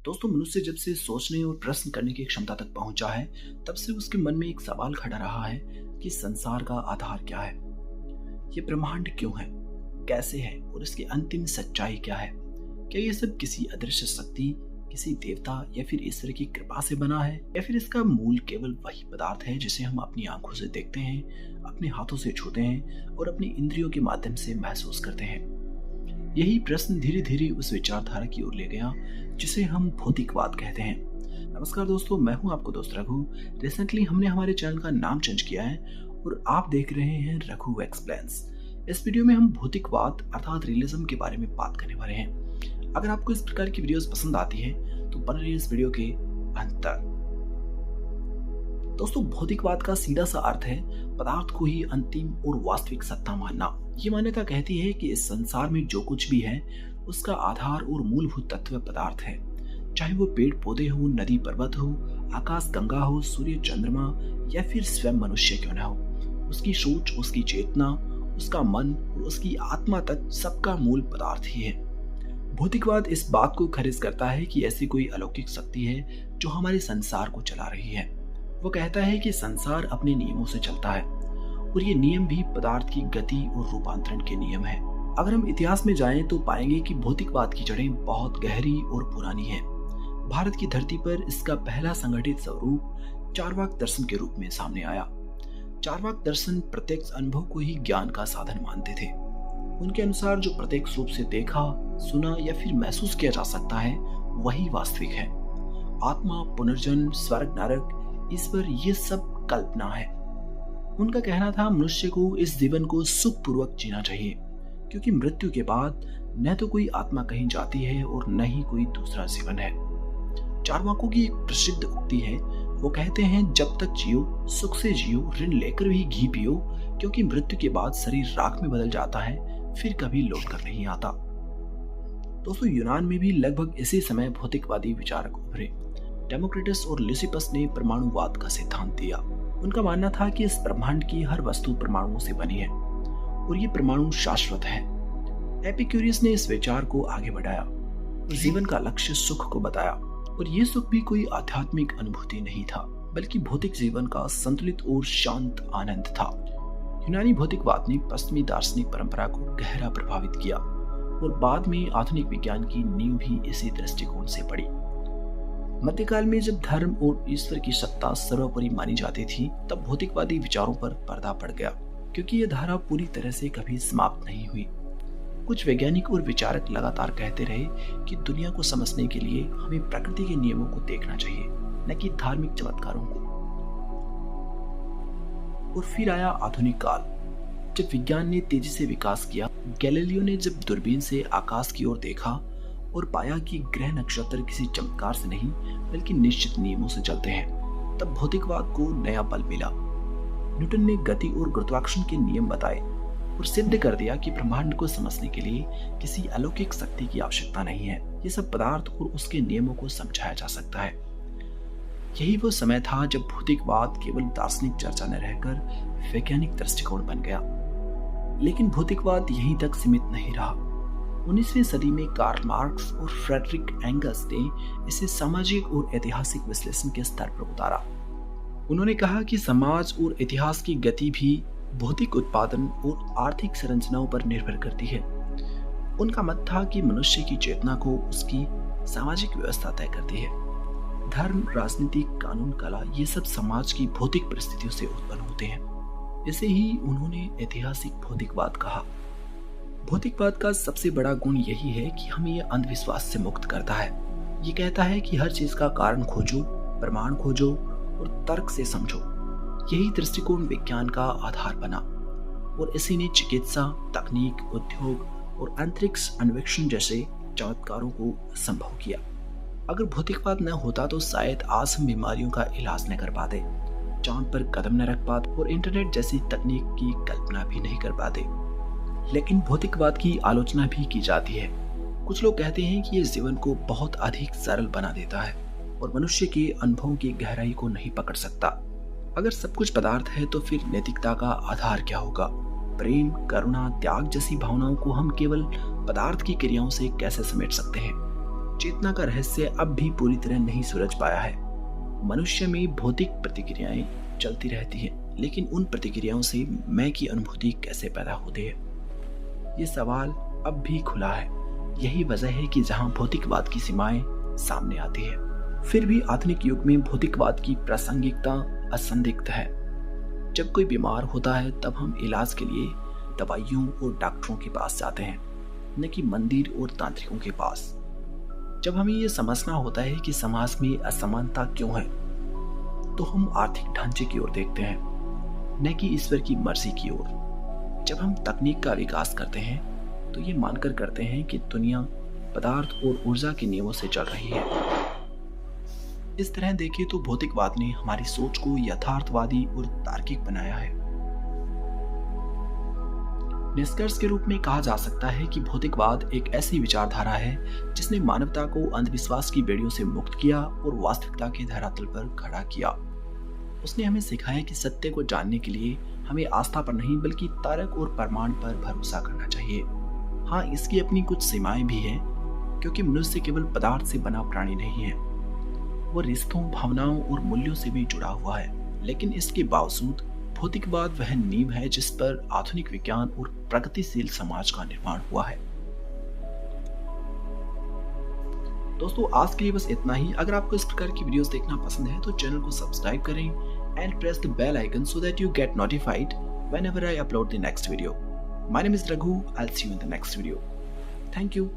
दोस्तों, मनुष्य जब से सोचने और प्रश्न करने की क्षमता तक पहुंचा है, तब से उसके मन में एक सवाल खड़ा रहा है कि संसार का आधार क्या है, ये ब्रह्मांड क्यों है, कैसे है और इसकी अंतिम सच्चाई क्या है। क्या ये सब किसी अदृश्य शक्ति, किसी देवता या फिर ईश्वर की कृपा से बना है, या फिर इसका मूल केवल वही पदार्थ है जिसे हम अपनी आंखों से देखते हैं, अपने हाथों से छूते हैं और अपनी इंद्रियों के माध्यम से महसूस करते हैं। यही प्रश्न धीरे धीरे उस विचारधारा की ओर ले गया जिसे हम भौतिकवाद कहते हैं। नमस्कार दोस्तों, मैं हूं आपको दोस्त रघु। रिसेंटली हमने हमारे चैनल का नाम चेंज किया है और आप देख रहे हैं रघु एक्सप्लेन्स। इस वीडियो में हम भौतिकवाद अर्थात रियलिज्म के बारे में बात करने वाले हैं। अगर आपको इस प्रकार की वीडियोस पसंद आती है तो बने रहिए इस वीडियो के अंत तक। दोस्तों, भौतिकवाद का सीधा सा अर्थ है पदार्थ को ही अंतिम और वास्तविक सत्ता मानना। ये मान्यता कहती है कि इस संसार में जो कुछ भी है उसका आधार और मूलभूत तत्व पदार्थ है। चाहे वो पेड़ पौधे हो, नदी पर्वत हो, आकाश गंगा हो, सूर्य चंद्रमा या फिर स्वयं मनुष्य क्यों न हो, उसकी सोच, उसकी चेतना, उसका मन और उसकी आत्मा तक सबका मूल पदार्थ ही है। भौतिकवाद इस बात को खारिज करता है कि ऐसी कोई अलौकिक शक्ति है जो हमारे संसार को चला रही है। वो कहता है कि संसार अपने नियमों से चलता है और ये नियम भी पदार्थ की गति और रूपांतरण के नियम है। अगर हम इतिहास में जाएं तो पाएंगे कि भौतिकवाद की जड़ें बहुत गहरी और पुरानी हैं। भारत की धरती पर इसका पहला संगठित स्वरूप चार्वाक दर्शन के रूप में सामने आया। चार्वाक दर्शन प्रत्यक्ष अनुभव को ही ज्ञान का साधन मानते थे। उनके अनुसार जो प्रत्यक्ष रूप से देखा, सुना या फिर महसूस किया जा सकता है वही वास्तविक है। आत्मा, पुनर्जन्म, स्वर्ग, नरक, ईश्वर, ये सब कल्पना है। उनका कहना था मनुष्य को इस जीवन को सुखपूर्वक जीना चाहिए, क्योंकि मृत्यु के बाद न तो कोई आत्मा कहीं जाती है और न ही कोई दूसरा जीवन है। चार्वाकों की एक प्रसिद्ध उक्ति है। वो कहते हैं, जब तक जियो सुख से जियो, ऋण लेकर भी घी पियो, क्योंकि मृत्यु के बाद शरीर राख में बदल जाता है, फिर कभी लौट कर नहीं आता। दोस्तों, यूनान में भी लगभग इसी समय भौतिकवादी विचारक उभरे। डेमोक्रिटस और लिसिपस ने परमाणुवाद का सिद्धांत दिया। उनका मानना था कि इस ब्रह्मांड की हर वस्तु परमाणुओं से बनी है और ये परमाणु शाश्वत है। एपिक्यूरियस ने इस विचार को आगे बढ़ाया और जीवन का लक्ष्य सुख को बताया, और ये सुख भी कोई आध्यात्मिक अनुभूति नहीं था, बल्कि भौतिक जीवन का संतुलित और शांत आनंद था। यूनानी भौतिकवाद ने पश्चिमी दार्शनिक परंपरा को गहरा प्रभावित किया और बाद में आधुनिक विज्ञान की नींव भी इसी दृष्टिकोण से पड़ी। मध्यकाल में जब धर्म और ईश्वर की सत्ता सर्वोपरि मानी जाती थी, तब भौतिकवादी विचारों पर पर्दा पड़ गया, क्योंकि यह धारा पूरी तरह से कभी समाप्त नहीं हुई। कुछ वैज्ञानिक और विचारक लगातार कहते रहे कि दुनिया को समझने के लिए हमें प्रकृति के नियमों को देखना चाहिए, न कि धार्मिक चमत्कारों को। और फिर आया आधुनिक काल, जब विज्ञान ने तेजी से विकास किया। गैलीलियो ने जब दूरबीन से आकाश की ओर देखा और पाया कि ग्रह नक्षत्र किसी चमत्कार से नहीं बल्कि निश्चित नियमों से चलते हैं, तब भौतिकवाद को नया बल मिला। न्यूटन ने गति और गुरुत्वाकर्षण के नियम बताए और सिद्ध कर दिया कि ब्रह्मांड को समझने के लिए किसी अलौकिक शक्ति की आवश्यकता नहीं है। ये सब पदार्थ और उसके नियमों को समझाया जा सकता है। यही वो समय था जब भौतिकवाद केवल दार्शनिक चर्चा न रहकर वैज्ञानिक दृष्टिकोण बन गया। लेकिन भौतिकवाद यहीं तक सीमित नहीं रहा। 19वीं सदी में कार्ल मार्क्स और फ्रेडरिक एंगल्स ने इसे सामाजिक और ऐतिहासिक विश्लेषण के स्तर पर उतारा। उन्होंने कहा कि समाज और इतिहास की गति भी भौतिक उत्पादन और आर्थिक संरचनाओं पर निर्भर करती है। उनका मत था कि मनुष्य की चेतना को उसकी सामाजिक व्यवस्था तय करती है। धर्म, राजनीति, कानून, कला, ये सब समाज की भौतिक परिस्थितियों से उत्पन्न होते हैं। इसे ही उन्होंने ऐतिहासिक भौतिकवाद कहा। भौतिकवाद का सबसे बड़ा गुण यही है कि हमें यह अंधविश्वास से मुक्त करता है। ये कहता है कि हर चीज का कारण खोजो, प्रमाण खोजो और तर्क से समझो। यही दृष्टिकोण विज्ञान का आधार बना और इसी ने चिकित्सा, तकनीक, उद्योग और अंतरिक्ष अन्वेषण जैसे चमत्कारों को संभव किया। अगर भौतिकवाद न होता तो शायद आज हम बीमारियों का इलाज न कर पाते, चांद पर कदम न रख पाते और इंटरनेट जैसी तकनीक की कल्पना भी नहीं कर पाते। लेकिन भौतिकवाद की आलोचना भी की जाती है। कुछ लोग कहते हैं कि यह जीवन को बहुत अधिक सरल बना देता है और मनुष्य के अनुभवों की गहराई को नहीं पकड़ सकता। अगर सब कुछ पदार्थ है तो फिर नैतिकता का आधार क्या होगा? प्रेम, करुणा, त्याग जैसी भावनाओं को हम केवल पदार्थ की क्रियाओं से कैसे समेट सकते हैं? चेतना का रहस्य अब भी पूरी तरह नहीं सुलझ पाया है। मनुष्य में भौतिक प्रतिक्रियाएं चलती रहती हैं, लेकिन उन प्रतिक्रियाओं से मैं की अनुभूति कैसे पैदा होती है, ये सवाल अब भी खुला है। यही वजह है कि जहां भौतिकवाद की सीमाएं सामने आती है, फिर भी आधुनिक युग में भौतिकवाद की प्रासंगिकता असंदिग्ध है। जब कोई बीमार होता है तब हम इलाज के लिए दवाइयों और डॉक्टरों के पास जाते हैं, न कि मंदिर और तांत्रिकों के पास। जब हमें ये समझना होता है कि समाज में असमानता क्यों है, तो हम आर्थिक ढांचे की ओर देखते हैं, न कि ईश्वर की मर्जी की ओर। जब हम तकनीक का विकास करते हैं तो ये मानकर करते हैं कि दुनिया पदार्थ और ऊर्जा के नियमों से चल रही है। इस तरह देखें तो भौतिकवाद ने हमारी सोच को यथार्थवादी और तार्किक बनाया है। निष्कर्ष के रूप में कहा जा सकता है कि भौतिकवाद एक ऐसी विचारधारा है जिसने मानवता को अंधविश्वास की बेड़ियों से मुक्त किया और वास्तविकता के धरातल पर खड़ा किया। उसने हमें सिखाया कि सत्य को जानने के लिए हमें आस्था पर नहीं बल्कि तर्क और प्रमाण पर भरोसा करना चाहिए। हाँ, इसकी अपनी कुछ सीमाएं भी हैं, क्योंकि मनुष्य केवल पदार्थ से बना प्राणी नहीं है, वो रिश्तों, भावनाओं और मूल्यों से भी जुड़ा हुआ है। लेकिन इसके बावजूद भौतिकवाद वह नींव है जिस पर आधुनिक विज्ञान और प्रगतिशील समाज का निर्माण हुआ है। दोस्तों, आज के लिए बस इतना ही। अगर आपको इस प्रकार की वीडियोस देखना पसंद है तो चैनल को सब्सक्राइब करें and press the bell icon so that you get notified whenever I upload the next video. My name is Raghu. I'll see you in the next video. Thank you.